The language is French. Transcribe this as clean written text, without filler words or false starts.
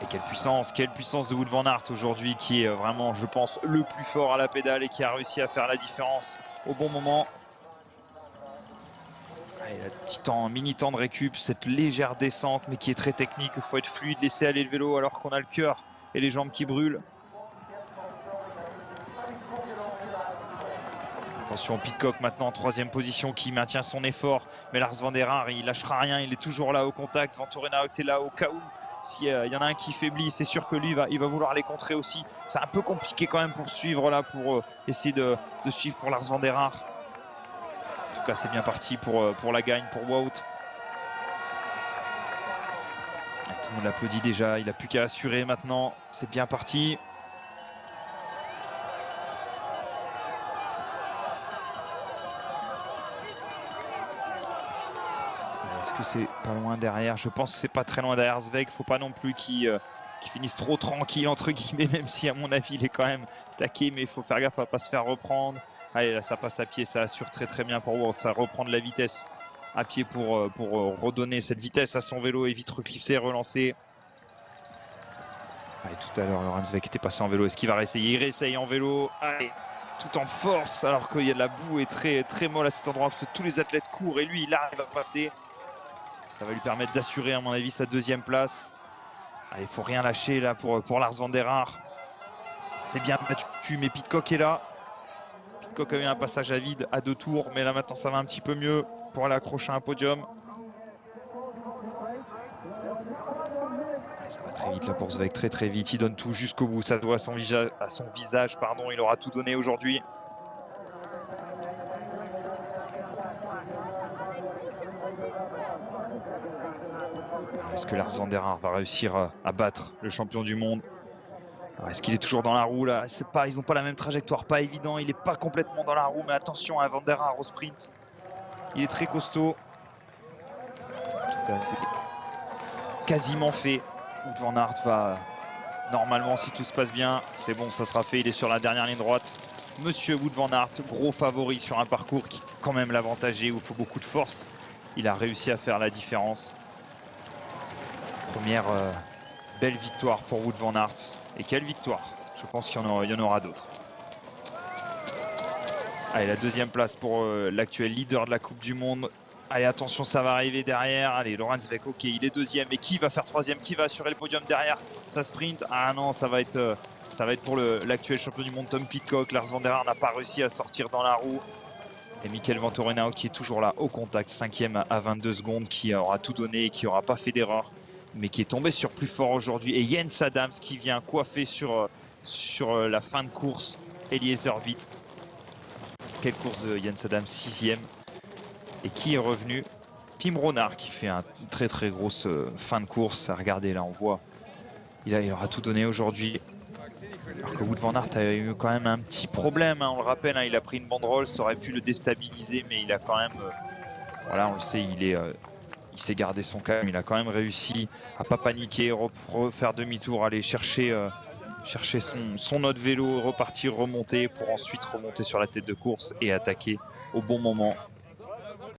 Et quelle puissance de Wout van Aert aujourd'hui qui est vraiment, je pense, le plus fort à la pédale et qui a réussi à faire la différence au bon moment. Allez, petit temps, mini temps de récup, cette légère descente mais qui est très technique. Il faut être fluide, laisser aller le vélo alors qu'on a le cœur et les jambes qui brûlent. Attention, Pidcock maintenant en 3e position qui maintient son effort. Mais Lars van der Haar, il lâchera rien, il est toujours là au contact. Venturena est là au cas où. S'il y en a un qui faiblit, c'est sûr que lui, il va vouloir les contrer aussi. C'est un peu compliqué quand même pour suivre là, pour essayer de suivre pour Lars van der Haar. En tout cas, c'est bien parti pour la gagne, pour Wout. Tout le monde l'applaudit déjà, il n'a plus qu'à assurer maintenant. C'est bien parti. Est-ce que c'est pas loin derrière? Je pense que c'est pas très loin derrière Zweig. Faut pas non plus qu'il finisse trop tranquille entre guillemets, même si à mon avis il est quand même taqué, mais il faut faire gaffe à pas se faire reprendre. Allez, là ça passe à pied, ça assure très très bien pour Wout. Ça reprend de la vitesse à pied pour redonner cette vitesse à son vélo et vite reclipser, relancer. Allez, tout à l'heure Laurent Zweig était passé en vélo. Est-ce qu'il va réessayer? Il réessaye en vélo. Allez, tout en force alors qu'il y a de la boue et très très molle à cet endroit parce que tous les athlètes courent et lui il arrive à passer. Ça va lui permettre d'assurer, à mon avis, sa 2e place. Allez, il ne faut rien lâcher là pour Lars van der Haar. C'est bien battu, mais Pidcock est là. Pidcock a eu un passage à vide à 2 tours, mais là maintenant ça va un petit peu mieux pour aller accrocher un podium. Allez, ça va très vite là pour Zweig, très très vite. Il donne tout jusqu'au bout. Ça doit à son visage, pardon. Il aura tout donné aujourd'hui. Est-ce que Lars van der Haar va réussir à battre le champion du monde? Est-ce qu'il est toujours dans la roue là? Ils n'ont pas la même trajectoire, pas évident. Il n'est pas complètement dans la roue, mais attention à Van der Haar au sprint. Il est très costaud. C'est quasiment fait. Wout van Aert va normalement, si tout se passe bien, c'est bon, ça sera fait. Il est sur la dernière ligne droite. Monsieur Wout van Aert, gros favori sur un parcours qui quand même l'avantagé, où il faut beaucoup de force. Il a réussi à faire la différence. Première belle victoire pour Wout van Aert. Et quelle victoire! Je pense qu'il y en aura d'autres. Allez, la 2e place pour l'actuel leader de la Coupe du Monde. Allez, attention, ça va arriver derrière. Allez, Laurent Zweig, ok, il est 2e. Mais qui va faire 3e? Qui va assurer le podium derrière? Ça sprint. Ah non, ça va être pour l'actuel champion du monde, Tom Pidcock. Lars van der Haar n'a pas réussi à sortir dans la roue. Et Mikel Venturena qui est toujours là au contact, 5e à 22 secondes, qui aura tout donné et qui n'aura pas fait d'erreur, mais qui est tombé sur plus fort aujourd'hui. Et Jens Adams qui vient coiffer sur la fin de course Eliezer Witt. Quelle course de Jens Adams, 6e. Et qui est revenu? Pim Ronard qui fait une très très grosse fin de course. Regardez là, on voit, il aura tout donné aujourd'hui. Alors que Wout van Aert a eu quand même un petit problème, hein, on le rappelle, hein, il a pris une banderole, ça aurait pu le déstabiliser, mais il a quand même, voilà, on le sait, il s'est gardé son calme, il a quand même réussi à pas paniquer, refaire demi-tour, aller chercher son autre vélo, repartir, remonter, pour ensuite remonter sur la tête de course et attaquer au bon moment